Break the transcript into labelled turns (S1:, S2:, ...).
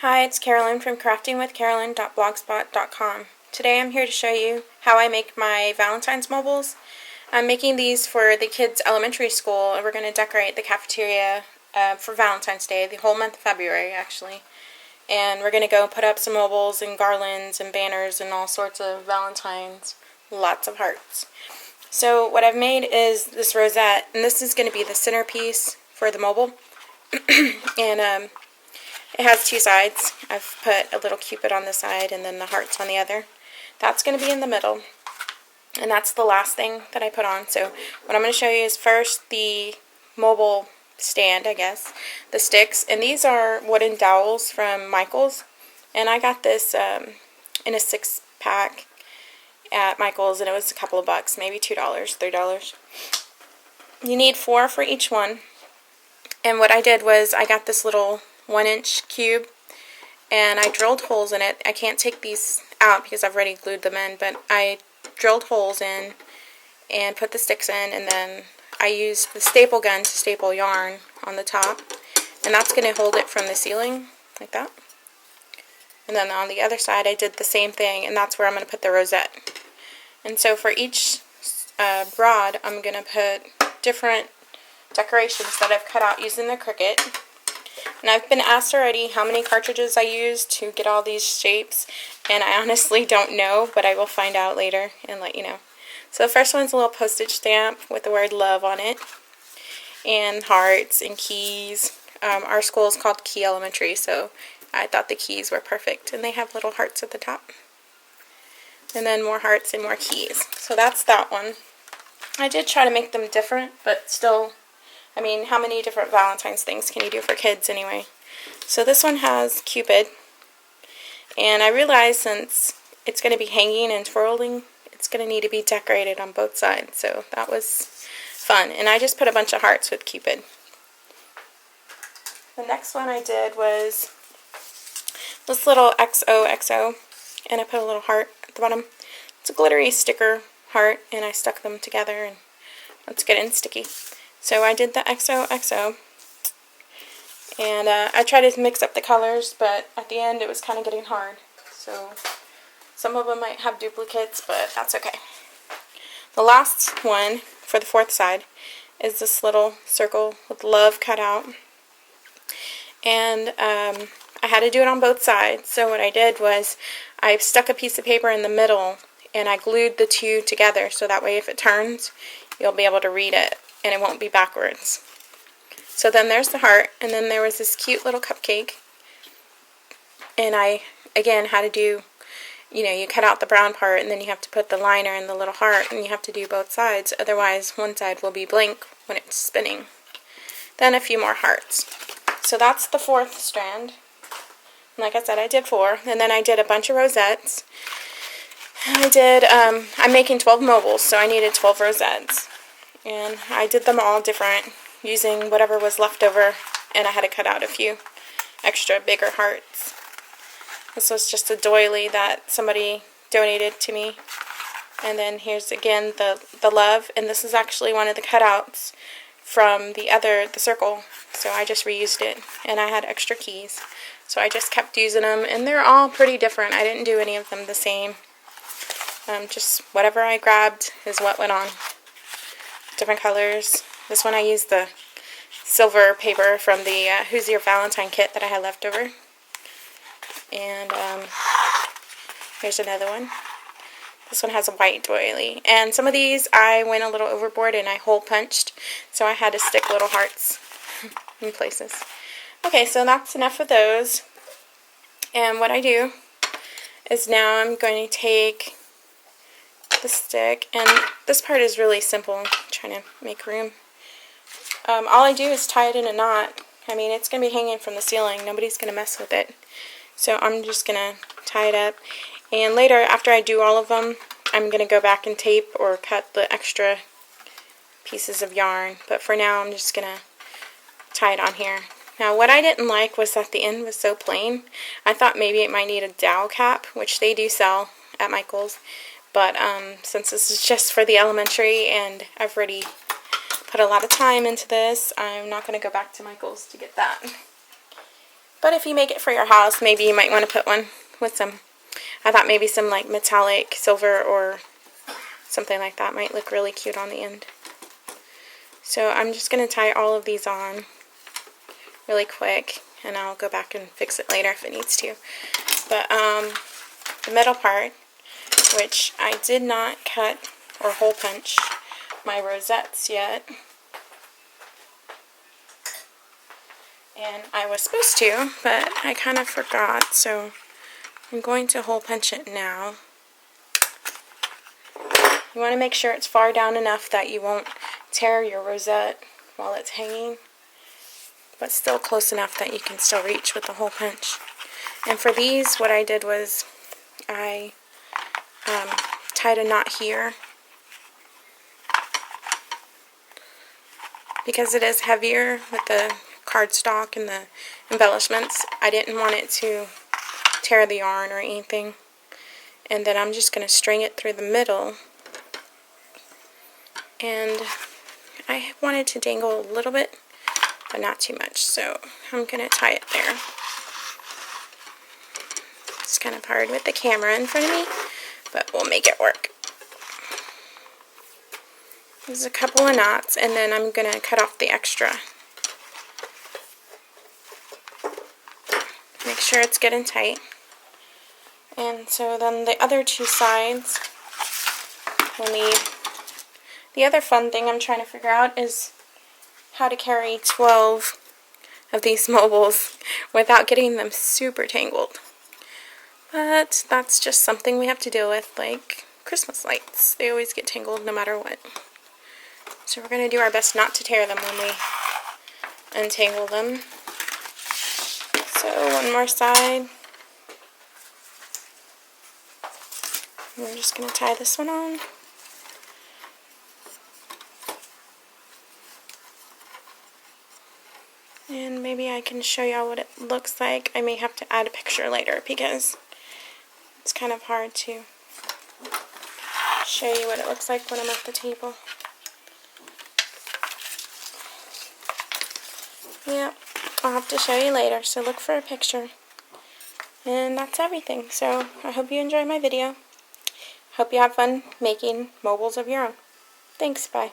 S1: Hi, it's Carolyn from craftingwithcarolyn.blogspot.com. Today I'm here to show you how I make my Valentine's mobiles. I'm making these for the kids' elementary school, and we're going to decorate the cafeteria for Valentine's Day, the whole month of February actually. And we're going to go put up some mobiles and garlands and banners and all sorts of Valentines, lots of hearts. So what I've made is this rosette, and this is going to be the centerpiece for the mobile. And it has two sides. I've put a little cupid on the side and then the hearts on the other. That's going to be in the middle. And that's the last thing that I put on. So what I'm going to show you is first the mobile stand, I guess, the sticks. And these are wooden dowels from Michael's. And I got this in a 6-pack at Michael's, and it was a couple of bucks, maybe $2, $3. You need 4 for each one. And what I did was I got this little 1-inch cube and I drilled holes in it. I can't take these out because I've already glued them in, but I drilled holes in and put the sticks in, and then I used the staple gun to staple yarn on the top, and that's going to hold it from the ceiling like that. And then on the other side I did the same thing, and that's where I'm going to put the rosette. And so for each rod I'm going to put different decorations that I've cut out using the Cricut. And I've been asked already how many cartridges I used to get all these shapes, and I honestly don't know, but I will find out later and let you know. So the first one's a little postage stamp with the word love on it, and hearts and keys. Our school is called Key Elementary, so I thought the keys were perfect, and they have little hearts at the top. And then more hearts and more keys. So that's that one. I did try to make them different, but still, I mean, how many different Valentine's things can you do for kids anyway? So this one has Cupid, and I realized since it's going to be hanging and twirling, it's going to need to be decorated on both sides, so that was fun. And I just put a bunch of hearts with Cupid. The next one I did was this little XOXO, and I put a little heart at the bottom. It's a glittery sticker heart, and I stuck them together, and let's get in sticky. So I did the XOXO, and I tried to mix up the colors, but at the end it was kind of getting hard. So some of them might have duplicates, but that's okay. The last one for the fourth side is this little circle with love cut out. And I had to do it on both sides. So what I did was I stuck a piece of paper in the middle, and I glued the two together so that way if it turns, you'll be able to read it and it won't be backwards. So then there's the heart, and then there was this cute little cupcake, and I again had to do, you cut out the brown part and then you have to put the liner in the little heart, and you have to do both sides, otherwise one side will be blank when it's spinning. Then a few more hearts. So that's the fourth strand. Like I said, I did 4, and then I did a bunch of rosettes. I'm making 12 mobiles, so I needed 12 rosettes. And I did them all different, using whatever was left over, and I had to cut out a few extra bigger hearts. This was just a doily that somebody donated to me. And then here's again the love, and this is actually one of the cutouts from the circle, so I just reused it, and I had extra keys. So I just kept using them, and they're all pretty different. I didn't do any of them the same. Just whatever I grabbed is what went on. Different colors. This one I used the silver paper from the Who's Your Valentine kit that I had left over. And here's another one. This one has a white doily. And some of these I went a little overboard and I hole punched, so I had to stick little hearts in places. Okay, so that's enough of those. And what I do is now I'm going to take the stick, and this part is really simple. I'm trying to make room. All I do is tie it in a knot. I mean, it's going to be hanging from the ceiling. Nobody's going to mess with it. So I'm just going to tie it up. And later, after I do all of them, I'm going to go back and tape or cut the extra pieces of yarn. But for now, I'm just going to tie it on here. Now, what I didn't like was that the end was so plain. I thought maybe it might need a dowel cap, which they do sell at Michael's. But since this is just for the elementary, and I've already put a lot of time into this, I'm not going to go back to Michael's to get that. But if you make it for your house, maybe you might want to put one with some, I thought maybe some like metallic silver or something like that might look really cute on the end. So I'm just going to tie all of these on really quick, and I'll go back and fix it later if it needs to. But the middle part, which I did not cut or hole punch my rosettes yet, and I was supposed to, but I kind of forgot, so I'm going to hole punch it now. You want to make sure it's far down enough that you won't tear your rosette while it's hanging, but still close enough that you can still reach with the hole punch. And for these, what I did was I tied a knot here. Because it is heavier with the cardstock and the embellishments, I didn't want it to tear the yarn or anything. And then I'm just going to string it through the middle. And I wanted to dangle a little bit, but not too much, so I'm going to tie it there. It's kind of hard with the camera in front of me, but we'll make it work. There's a couple of knots, and then I'm going to cut off the extra. Make sure it's good and tight. And so then the other two sides we'll need. The other fun thing I'm trying to figure out is how to carry 12 of these mobiles without getting them super tangled. But that's just something we have to deal with, like Christmas lights. They always get tangled no matter what. So we're going to do our best not to tear them when we untangle them. So one more side. We're just going to tie this one on. And maybe I can show y'all what it looks like. I may have to add a picture later because it's kind of hard to show you what it looks like when I'm at the table. Yep, I'll have to show you later, so look for a picture. And that's everything. So I hope you enjoy my video. Hope you have fun making mobiles of your own. Thanks, bye.